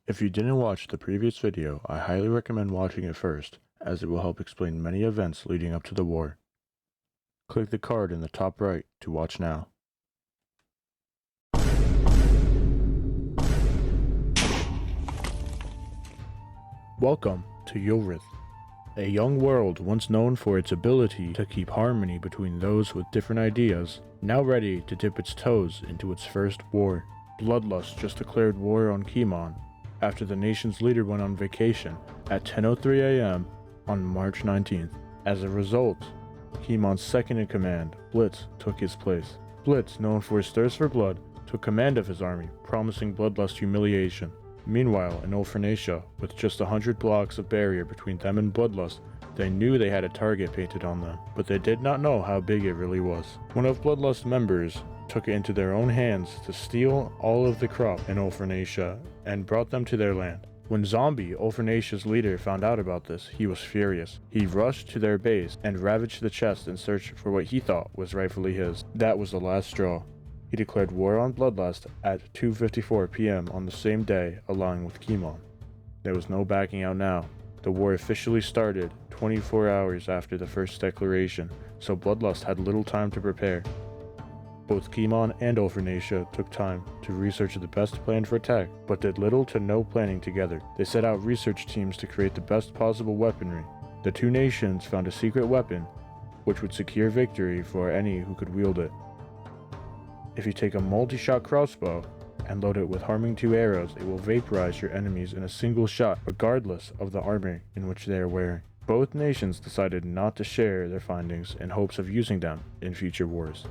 If you didn't watch the previous video, I highly recommend watching it first, as it will help explain many events leading up to the war. Click the card in the top right to watch now. Welcome to Yulrith, a young world once known for its ability to keep harmony between those with different ideas, now ready to dip its toes into its first war. Bloodlust just declared war on Kimon after the nation's leader went on vacation at 10:03 a.m. on March 19th. As a result, Kimon's second-in-command, Blitz, took his place. Blitz, known for his thirst for blood, took command of his army, promising Bloodlust humiliation. Meanwhile, in Ulfernacia, with just 100 blocks of barrier between them and Bloodlust, they knew they had a target painted on them, but they did not know how big it really was. One of Bloodlust's members took it into their own hands to steal all of the crop in Ulfernacia and brought them to their land. When Zombie, Ulfernacia's leader, found out about this, he was furious. He rushed to their base and ravaged the chest in search for what he thought was rightfully his. That was the last straw. He declared war on Bloodlust at 2:54 p.m. on the same day, along with Kimon. There was no backing out now. The war officially started 24 hours after the first declaration, so Bloodlust had little time to prepare. Both Kimon and Ulfernacia took time to research the best plan for attack, but did little to no planning together. They set out research teams to create the best possible weaponry. The two nations found a secret weapon, which would secure victory for any who could wield it. If you take a multi-shot crossbow and load it with harming 2 arrows, it will vaporize your enemies in a single shot, regardless of the armor in which they are wearing. Both nations decided not to share their findings in hopes of using them in future wars.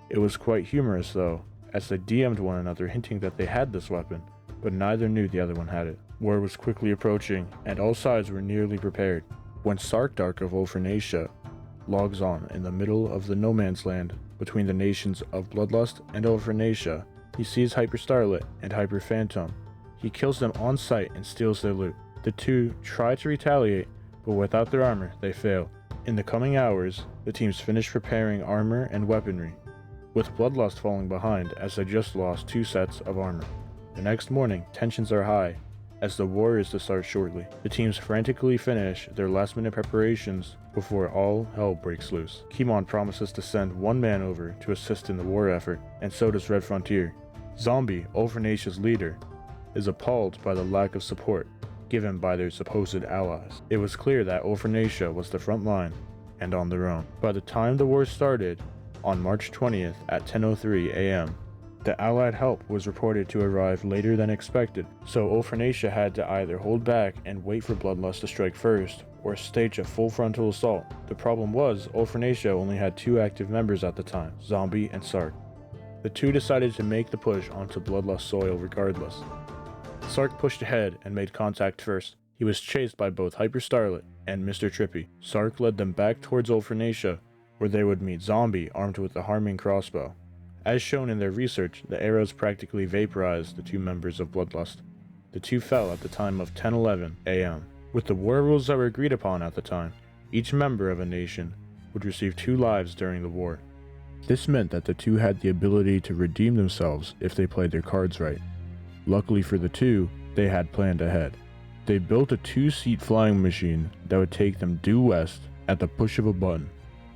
It was quite humorous though, as they DM'd one another hinting that they had this weapon, but neither knew the other one had it. War was quickly approaching, and all sides were nearly prepared, when Sarkdark of Ulfernacia logs on in the middle of the no man's land between the nations of Bloodlust and Ulfernacia. He sees Hyper Starlet and Hyper Phantom. He kills them on sight and steals their loot. The two try to retaliate, but without their armor, they fail. In the coming hours, the teams finish preparing armor and weaponry, with Bloodlust falling behind as they just lost 2 sets of armor. The next morning, tensions are high, as the war is to start shortly. The teams frantically finish their last-minute preparations before all hell breaks loose. Kimon promises to send 1 man over to assist in the war effort, and so does Red Frontier. Zombie, Ulfernacia's leader, is appalled by the lack of support given by their supposed allies. It was clear that Ulfernacia was the front line, and on their own. By the time the war started, on March 20th at 10:03 a.m., the Allied help was reported to arrive later than expected, so Ulfernacia had to either hold back and wait for Bloodlust to strike first, or stage a full frontal assault. The problem was, Ulfernacia only had 2 active members at the time, Zombie and Sark. The two decided to make the push onto Bloodlust soil regardless. Sark pushed ahead and made contact first. He was chased by both Hyper Starlet and Mr. Trippy. Sark led them back towards Ulfernacia, where they would meet Zombie armed with the harming crossbow. As shown in their research, the arrows practically vaporized the 2 members of Bloodlust. The two fell at the time of 10:11 a.m. With the war rules that were agreed upon at the time, each member of a nation would receive 2 lives during the war. This meant that the two had the ability to redeem themselves if they played their cards right. Luckily for the two, they had planned ahead. They built a 2-seat flying machine that would take them due west at the push of a button.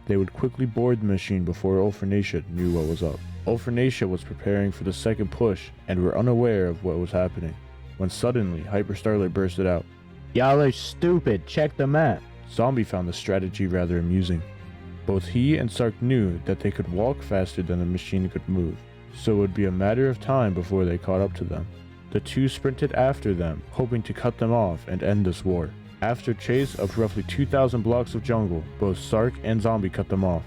They would quickly board the machine before Ulfernacia knew what was up. Ulfernacia was preparing for the second push and were unaware of what was happening, when suddenly Hyper Starlet bursted out. "Y'all are stupid, check the map." Zombie found the strategy rather amusing. Both he and Sark knew that they could walk faster than the machine could move, so it would be a matter of time before they caught up to them. The two sprinted after them, hoping to cut them off and end this war. After a chase of roughly 2,000 blocks of jungle, both Sark and Zombie cut them off,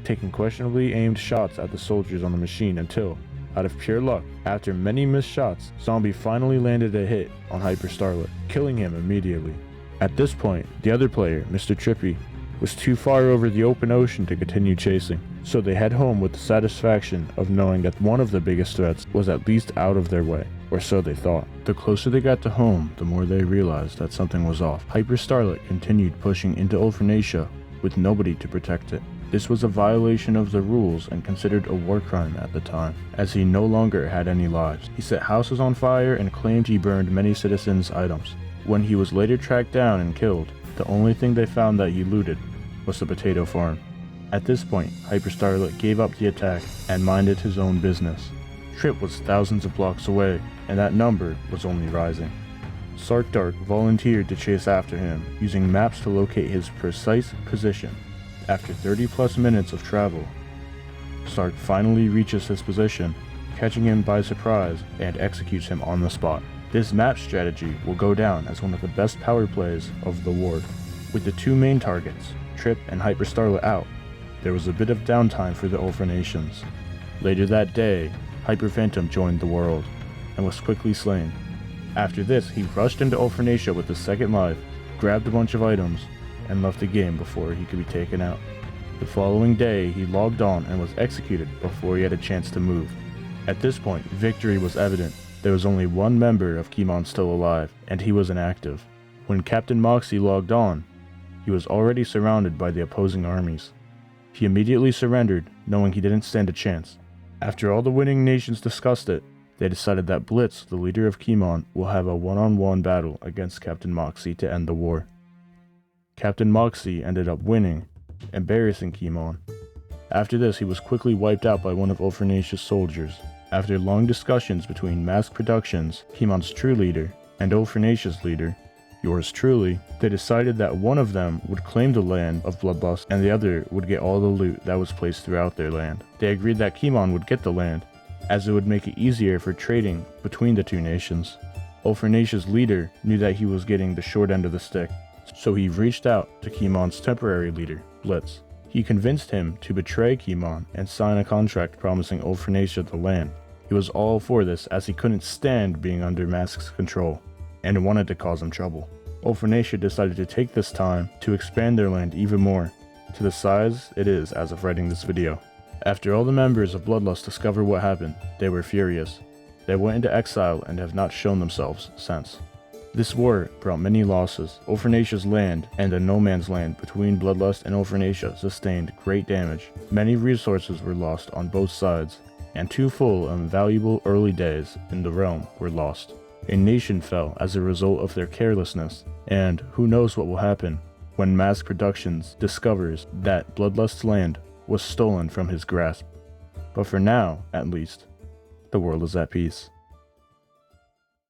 taking questionably aimed shots at the soldiers on the machine until, out of pure luck, after many missed shots, Zombie finally landed a hit on Hyper Starlet, killing him immediately. At this point, the other player, Mr. Trippy, was too far over the open ocean to continue chasing, so they head home with the satisfaction of knowing that one of the biggest threats was at least out of their way, or so they thought. The closer they got to home, the more they realized that something was off. Hyper Starlet continued pushing into Ulfernacia with nobody to protect it. This was a violation of the rules and considered a war crime at the time, as he no longer had any lives. He set houses on fire and claimed he burned many citizens' items. When he was later tracked down and killed, the only thing they found that he looted was the potato farm. At this point, Hyper Starlet gave up the attack and minded his own business. Trip was thousands of blocks away, and that number was only rising. Sark Dark volunteered to chase after him, using maps to locate his precise position. After 30+ minutes of travel, Sark finally reaches his position, catching him by surprise and executes him on the spot. This map strategy will go down as one of the best power plays of the war. With the two main targets, Trip and Hyper Starlet out, there was a bit of downtime for the Ultra Nations. Later that day, Hyper Phantom joined the world, and was quickly slain. After this, he rushed into Ultranatia with his second life, grabbed a bunch of items, and left the game before he could be taken out. The following day, he logged on and was executed before he had a chance to move. At this point, victory was evident. There was only one member of Kimon still alive, and he was inactive. When Captain Moxie logged on, he was already surrounded by the opposing armies. He immediately surrendered, knowing he didn't stand a chance. After all the winning nations discussed it, they decided that Blitz, the leader of Kimon, will have a one-on-one battle against Captain Moxie to end the war. Captain Moxie ended up winning, embarrassing Kimon. After this, he was quickly wiped out by one of Ultranatia's soldiers. After long discussions between Mask Productionz, Kimon's true leader, and Ultranatia's leader, yours truly, they decided that one of them would claim the land of Bloodlust and the other would get all the loot that was placed throughout their land. They agreed that Kimon would get the land, as it would make it easier for trading between the two nations. Ultranatia's leader knew that he was getting the short end of the stick, so he reached out to Kimon's temporary leader, Blitz. He convinced him to betray Kimon and sign a contract promising Ultranatia the land. He was all for this as he couldn't stand being under Mask's control, and wanted to cause him trouble. Ultranatia decided to take this time to expand their land even more, to the size it is as of writing this video. After all the members of Bloodlust discovered what happened, they were furious. They went into exile and have not shown themselves since. This war brought many losses. Ultranatia's land and the no man's land between Bloodlust and Ultranatia sustained great damage. Many resources were lost on both sides, and 2 full and valuable early days in the realm were lost. A nation fell as a result of their carelessness, and who knows what will happen when Mask Productionz discovers that Bloodlust's land was stolen from his grasp. But for now, at least, the world is at peace.